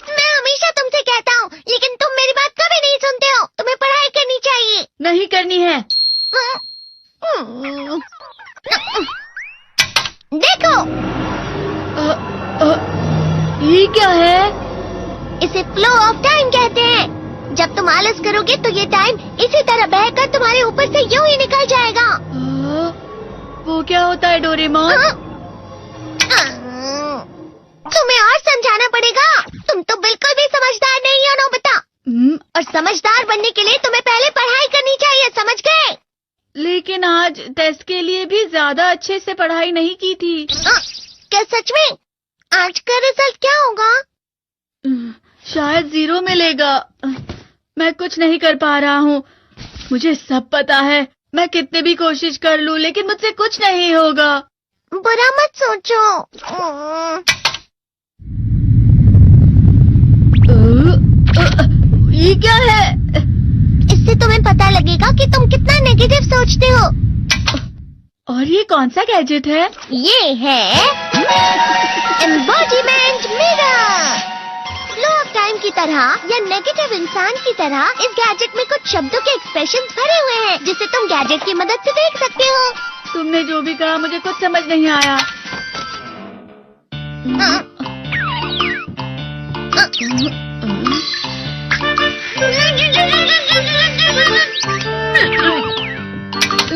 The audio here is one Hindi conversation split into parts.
मैं हमेशा तुमसे कहता हूँ, लेकिन तुम मेरी बात कभी नहीं सुनते हो। तुम्हें पढ़ाई करनी चाहिए। नहीं करनी है। देखो, ये क्या है? इसे फ्लो ऑफ टाइम कहते हैं। जब तुम आलस करोगे तो ये टाइम इसी तरह बहकर तुम्हारे ऊपर से यूं ही निकल जाएगा। वो क्या होता है डोरेमोन? तुम्हें और समझाना पड़ेगा। तुम तो बिल्कुल भी समझदार नहीं हो नोबिता। और समझदार बनने के लिए तुम्हें पहले पढ़ाई करनी चाहिए, समझ गए? लेकिन आज टेस्ट के लिए भी ज्यादा अच्छे से पढ़ाई नहीं की थी। क्या सच में? आज का रिजल्ट क्या होगा? शायद 0 मिलेगा। मैं कुछ नहीं कर पा रहा हूँ। मुझे सब पता है। मैं कितने भी कोशिश कर लूँ, लेकिन मुझसे कुछ नहीं होगा। बुरा मत सोचो। ये क्या है? इससे तुम्हें पता लगेगा कि तुम कितना नेगेटिव सोचते हो। और ये कौन सा गैजेट है? ये है embodiment mirror. Flow of time की तरह या नेगेटिव इंसान की तरह इस गैजेट में कुछ शब्दों के एक्सप्रेशंस भरे हुए हैं, जिसे तुम गैजेट की मदद से देख सकते हो। तुमने जो भी कहा मुझे कुछ समझ नहीं आया।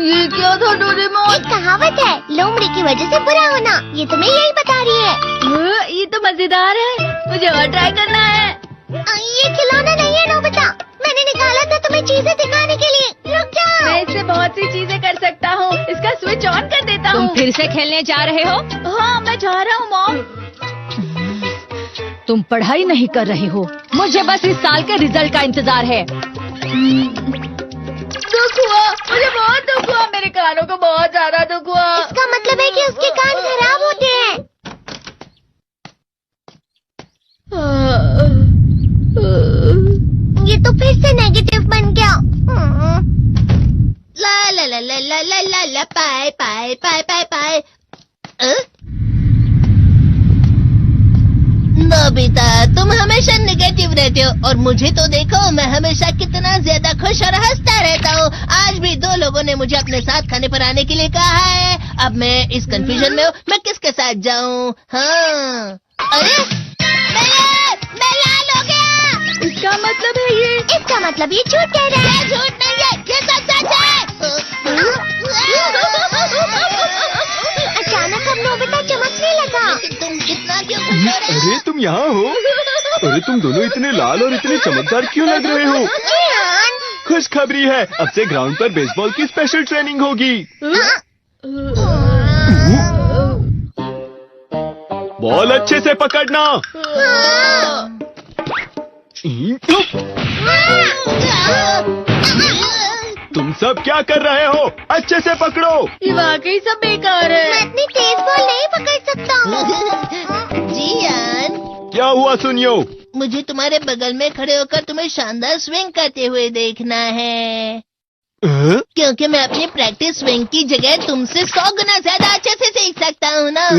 ये क्या था डोरेमोन? एक कहावत है, लोमड़ी की वजह से बुरा होना। ये तुम्हें यही बता रही है। ये तो मजेदार है। मुझे और ट्राई करना है। ये खिलौना नहीं है नोबिता। मैंने निकाला था तुम्हें चीजें दिखाने के लिए। रुक जाओ। मैं इससे बहुत सी चीजें कर सकता हूँ। इसका स्विच ऑन कर देता हूँ। तुम फिर से खेलने जा रहे हो? हाँ, मैं जा रहा हूँ मॉम। तुम पढ़ाई नहीं कर रही हो। मुझे बस इस साल के रिजल्ट का इंतजार है। दुख हुआ, मुझे बहुत दुख हुआ। मेरे कानों को बहुत ज्यादा दुख हुआ। इसका मतलब है कि उसके कान खराब होते हैं। ये तो फिर से नेगेटिव बन गया। ला ला ला ला ला ला ला ला पाए पाए पाए पाए पाए। नोबिता, तुम हमेशा नेगेटिव रहते हो और मुझे तो देखो, मैं हमेशा कितना ज्यादा खुश और हंसता रहता हूँ। आज भी 2 लोगों ने मुझे अपने साथ खाने पर आने के लिए कहा है। अब मैं इस कंफ्यूजन में हूँ, मैं किसके साथ जाऊँ? हाँ, अरे मैं लाल हो गया। इसका मतलब है ये? इसका मतलब ये झूठ कह रहा है। झूठ नहीं है, ये सच है। अचानक अब नोबिता चमकने लगा। तुम इतना क्यों खुश हो रहे हो? अरे तुम यहाँ हो? अरे तुम दोनों इतने लाल और इतने चमकदार क्यों लग रहे हो? खुशखबरी है, अब से ग्राउंड पर बेसबॉल की स्पेशल ट्रेनिंग होगी। बॉल अच्छे से पकड़ना। तुम सब क्या कर रहे हो? अच्छे से पकड़ो। ये वाकई सब बेकार मैं है। इतनी तेज बॉल नहीं पकड़ सकता हूँ। जियान, क्या हुआ सुनियो? मुझे तुम्हारे बगल में खड़े होकर तुम्हें शानदार स्विंग करते हुए देखना है। क्योंकि मैं अपनी प्रैक्टिस स्विंग की जगह तुमसे 100 गुना ज्यादा अच्छे से सीख सकता हूँ ना।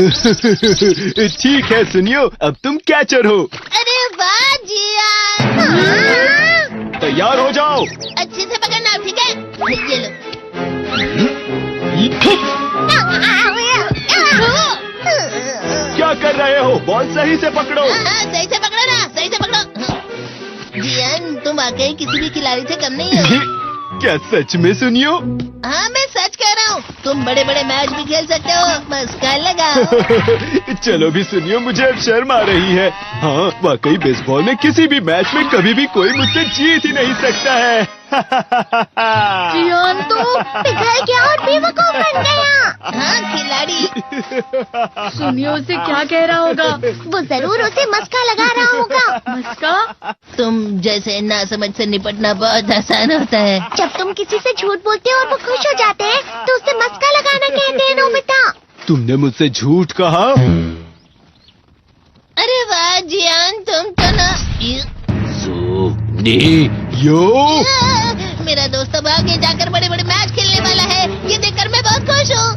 ठीक है सुनियो, अब तुम कैचर हो। अरे वाह जियान। तैयार हो जाओ। अच्छे से पकड़ना, ठीक है? ये लो। क्या कर रहे हो? बॉल सही से पकड़ो। सही से पकड़ो ना, सही से पकड़ो। जियान, तुम वाकई किसी भी खिलाड़ी से कम नहीं हो। क्या सच में सुनियो? हाँ, मैं सच कह रहा हूँ। तुम बड़े बड़े मैच भी खेल सकते हो, बस कर लगाओ। चलो भी सुनियो, मुझे अब शर्म आ रही है। हाँ, वाकई बेसबॉल में किसी भी मैच में कभी भी कोई मुझसे जीत ही नहीं सकता है। जियान तो पिघल गया और बेवकूफ बन गया। हाँ, खिलाड़ी। सुनियो उसे क्या कह रहा होगा? वो जरूर उसे मस्का लगा रहा होगा। मस्का? तुम जैसे नासमझ से निपटना बहुत आसान होता है। जब तुम किसी से झूठ बोलते हो और वो खुश हो जाते हैं, तो उसे मस्का लगाना कहते हैं नोबिता। तुमने मुझसे झूठ कहा? अरे वाह जियान, तुम तो ना। यो, मेरा दोस्त अब आगे जाकर बड़े बड़े मैच खेलने वाला है। ये देखकर मैं बहुत खुश हूँ।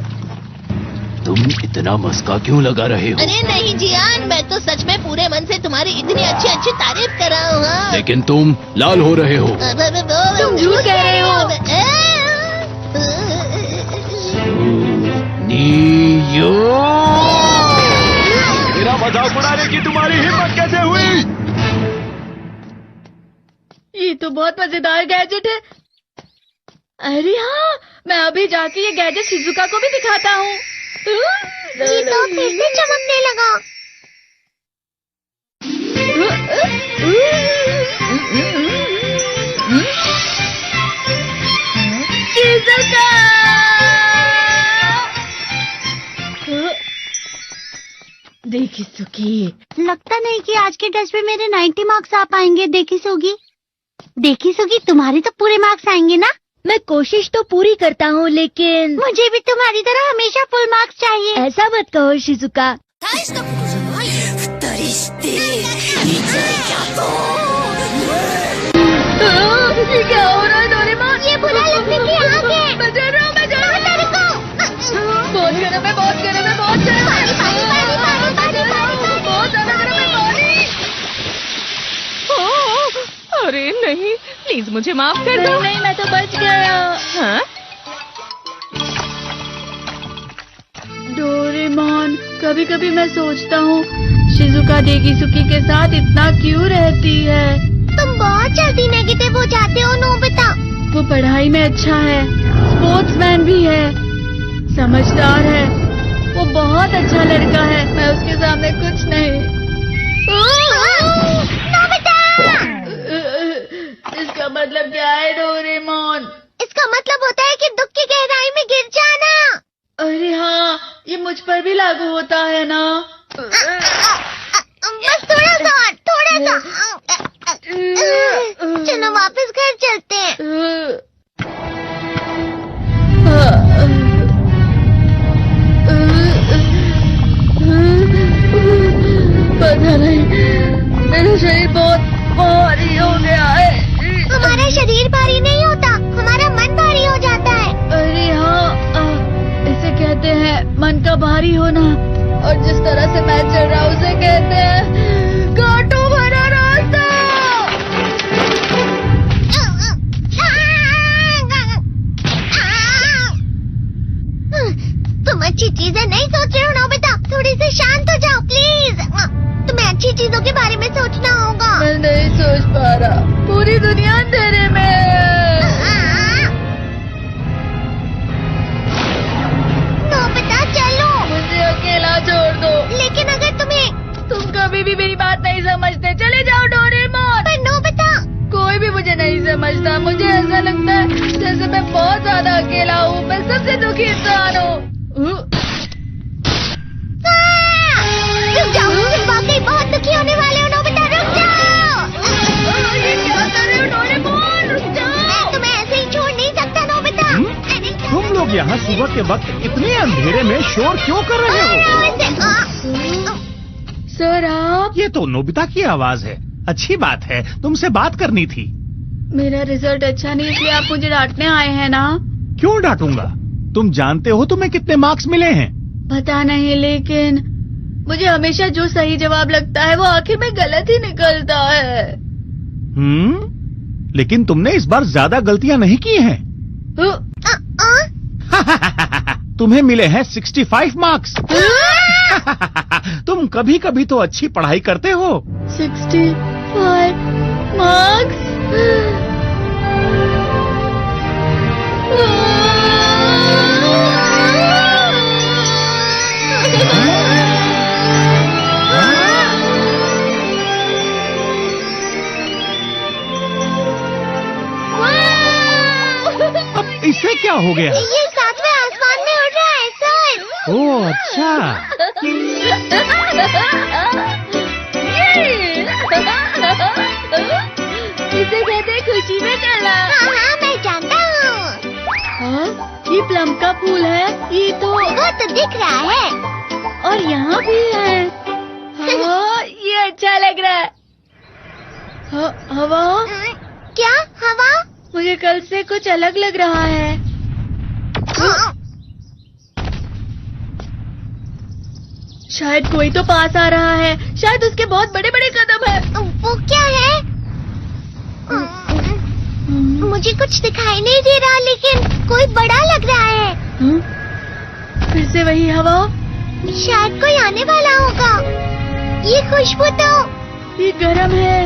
तुम इतना मस्का क्यों लगा रहे हो? अरे नहीं जियान, मैं तो सच में पूरे मन से तुम्हारी इतनी अच्छी अच्छी तारीफ कर रहा हूँ। हाँ। लेकिन तुम लाल हो रहे हो। तुम झूठ कह रहे हो। नियो, मेरा मजाक उड़ाने की तुम्हारी हिम्मत कैसे हुई? ये तो बहुत मजेदार गैजेट है। अरे हाँ, मैं अभी जाके ये गैजेट शिजुका को भी दिखाता हूँ। ये तो फिर से चमकने लगा। शिजुका! देखी सुकी, लगता नहीं कि आज के टेस्ट में मेरे 90 मार्क्स आ पाएंगे। देखी सोगी तुम्हारे तो पूरे मार्क्स आएंगे ना? मैं कोशिश तो पूरी करता हूँ, लेकिन मुझे भी तुम्हारी तरह हमेशा फुल मार्क्स चाहिए। ऐसा मत कहो शिजुका। ये क्या हो रहा है डोरेमोन? ये बुरा लगने की आग है। मैं डर रहा हूँ, मैं डर रहा हूँ। बहुत गर्म है, बहुत गर्म है, बहुत गर्म है। बहुत ज्यादा गर्म है पानी। अरे नहीं, प्लीज मुझे माफ कर दो। नहीं, मैं तो बच गया। हाँ? डोरेमोन, कभी कभी मैं सोचता हूँ शिजुका डेगिसुकी के साथ इतना क्यों रहती है। तुम बहुत जल्दी नेगेटिव हो जाते हो नोबिता। वो पढ़ाई में अच्छा है, स्पोर्ट्समैन भी है, समझदार है, वो बहुत अच्छा लड़का है। मैं उसके सामने कुछ नहीं। नोबिता! इसका मतलब क्या है डोरेमोन? इसका मतलब होता है कि दुख की गहराई में गिर जाना। अरे हाँ, ये मुझ पर भी लागू होता है ना। बस थोड़ा सा। चलो वापस घर चलते हैं। पता नहीं, मेरा शरीर बहुत भारी हो गया है। हमारा शरीर भारी नहीं होता, हमारा मन भारी हो जाता है। अरे हाँ, इसे कहते हैं मन का भारी होना। और जिस तरह से मैं चल रहा हूँ उसे कहते हैं कांटों भरा रास्ता। तुम अच्छी चीजें नहीं सोच रहे हो नोबिता। थोड़ी सी शांत हो जाओ प्लीज। तुम्हें अच्छी चीजों के बारे में सोचना होगा। मैं नहीं सोच पा रहा, पूरी दुनिया अंधेरे में है। नोबिता चलो। मुझे अकेला छोड़ दो। लेकिन अगर तुम कभी भी मेरी बात नहीं समझते, चले जाओ डोरेमोन। पर नोबिता। कोई भी मुझे नहीं समझता। मुझे ऐसा लगता है जैसे मैं बहुत ज्यादा अकेला हूँ। मैं सबसे दुखी इंसान हूँ। रुक जाओ, तुम वाकई बहुत दुखी होने वाले हो नोबिता। रुक जाओ। ये क्या कर रहे हो डोरेमोन? रुक जाओ। मैं तुम्हें ऐसे ही छोड़ नहीं सकता नोबिता। तुम लोग यहाँ सुबह के वक्त इतने अंधेरे में शोर क्यों कर रहे हो? सर आप? ये तो नोबिता की आवाज है। अच्छी बात है, तुमसे बात करनी थी। मेरा रिजल्ट अच्छा नहीं, इसलिए आप मुझे डांटने आए हैं ना? क्यों डांटूंगा? तुम जानते हो तुम्हें कितने मार्क्स मिले हैं? पता नहीं, लेकिन मुझे हमेशा जो सही जवाब लगता है वो आखिर में गलत ही निकलता है। लेकिन तुमने इस बार ज्यादा गलतियां नहीं की हैं। तुम्हें मिले हैं 65 मार्क्स। तुम कभी कभी तो अच्छी पढ़ाई करते हो। 65 मार्क्स? अब इससे क्या हो गया? ये सातवें आसमान में उड़ रहा है सर। ओह अच्छा। इसे कहते हैं खुशी में चला। हाँ मैं जानता हूँ। हाँ, ये प्लम का फूल है। ये तो वो तो दिख रहा है। और यहाँ भी है। हाँ, ये अच्छा लग रहा है। हवा? क्या हवा? मुझे कल से कुछ अलग लग रहा है। शायद कोई तो पास आ रहा है। शायद उसके बहुत बड़े बड़े कदम है। वो क्या है? मुझे कुछ दिखाई नहीं दे रहा, लेकिन कोई बड़ा लग रहा है। फिर से वही हवा। शायद कोई आने वाला होगा। ये खुशबू तो ये गर्म है।